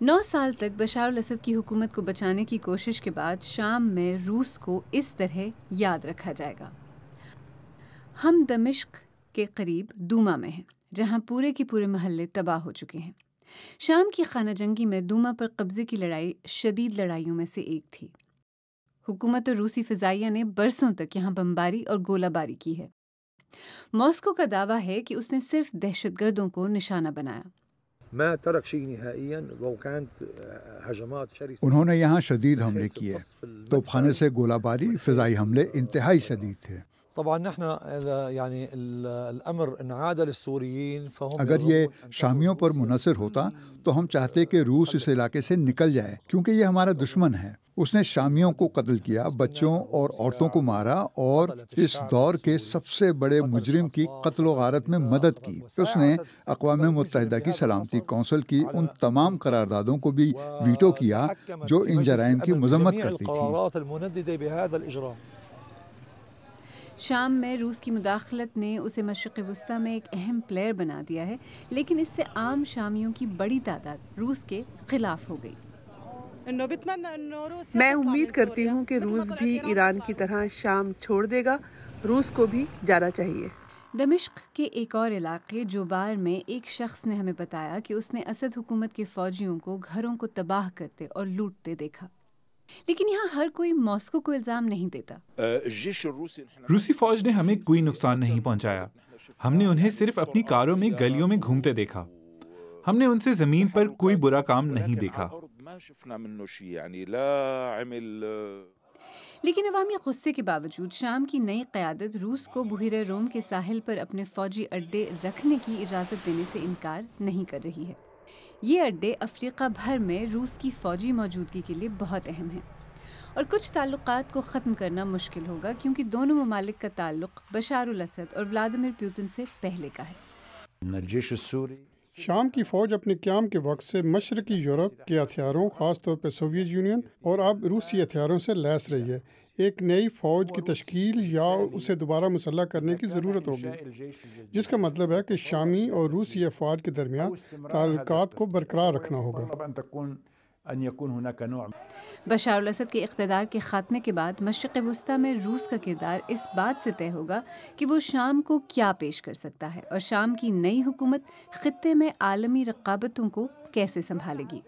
9 سال تک بشار الاسد کی حکومت کو بچانے کی کوشش کے بعد شام میں روس کو اس طرح یاد رکھا جائے گا۔ ہم دمشق کے قریب دوما میں ہیں، جہاں پورے کے پورے محلے تباہ ہو چکے ہیں۔ شام کی خانہ جنگی میں دوما پر قبضے کی لڑائی شدید لڑائیوں میں سے ایک تھی۔ حکومت اور روسی فضائیہ نے برسوں تک یہاں بمباری اور گولہ باری کی ہے۔ ماسکو کا دعویٰ ہے کہ اس نے صرف دہشت گردوں کو نشانہ بنایا۔ انہوں نے یہاں شدید حملے کیے، توپ خانے سے گولہ باری، فضائی حملے انتہائی شدید تھے۔ اگر یہ شامیوں پر منحصر ہوتا تو ہم چاہتے کہ روس اس علاقے سے نکل جائے، کیونکہ یہ ہمارا دشمن ہے۔ اس نے شامیوں کو قتل کیا، بچوں اور عورتوں کو مارا اور اس دور کے سب سے بڑے مجرم کی قتل و غارت میں مدد کی۔ اس نے اقوام متحدہ کی سلامتی کونسل کی ان تمام قراردادوں کو بھی ویٹو کیا جو ان جرائم کی مذمت کرتی تھیں۔ شام میں روس کی مداخلت نے اسے مشرق وسطی میں ایک اہم پلیئر بنا دیا ہے، لیکن اس سے عام شامیوں کی بڑی تعداد روس کے خلاف ہو گئی۔ میں امید کرتی ہوں کہ روس بھی ایران کی طرح شام چھوڑ دے گا۔ روس کو بھی جانا چاہیے۔ دمشق کے ایک اور علاقے جوبار میں ایک شخص نے ہمیں بتایا کہ اس نے اسد حکومت کے فوجیوں کو گھروں کو تباہ کرتے اور لوٹتے دیکھا، لیکن یہاں ہر کوئی ماسکو کو الزام نہیں دیتا۔ روسی فوج نے ہمیں کوئی نقصان نہیں پہنچایا، ہم نے انہیں صرف اپنی کاروں میں گلیوں میں گھومتے دیکھا، ہم نے ان سے زمین پر کوئی برا کام نہیں دیکھا۔ لیکن عوامی غصے کے باوجود شام کی نئی قیادت روس کو بحیرہ روم کے ساحل پر اپنے فوجی اڈے رکھنے کی اجازت دینے سے انکار نہیں کر رہی ہے۔ یہ اڈے افریقہ بھر میں روس کی فوجی موجودگی کے لیے بہت اہم ہیں، اور کچھ تعلقات کو ختم کرنا مشکل ہوگا کیونکہ دونوں ممالک کا تعلق بشار الاسد اور ولادیمیر پوتن سے پہلے کا ہے۔ شام کی فوج اپنے قیام کے وقت سے مشرقی یورپ کے ہتھیاروں، خاص طور پر سوویت یونین اور اب روسی ہتھیاروں سے لیس رہی ہے۔ ایک نئی فوج کی تشکیل یا اسے دوبارہ مسلح کرنے کی ضرورت ہوگی، جس کا مطلب ہے کہ شامی اور روسی افواج کے درمیان تعلقات کو برقرار رکھنا ہوگا۔ بشار الاسد کے اقتدار کے خاتمے کے بعد مشرق وسطی میں روس کا کردار اس بات سے طے ہوگا کہ وہ شام کو کیا پیش کر سکتا ہے اور شام کی نئی حکومت خطے میں عالمی رقابتوں کو کیسے سنبھالے گی۔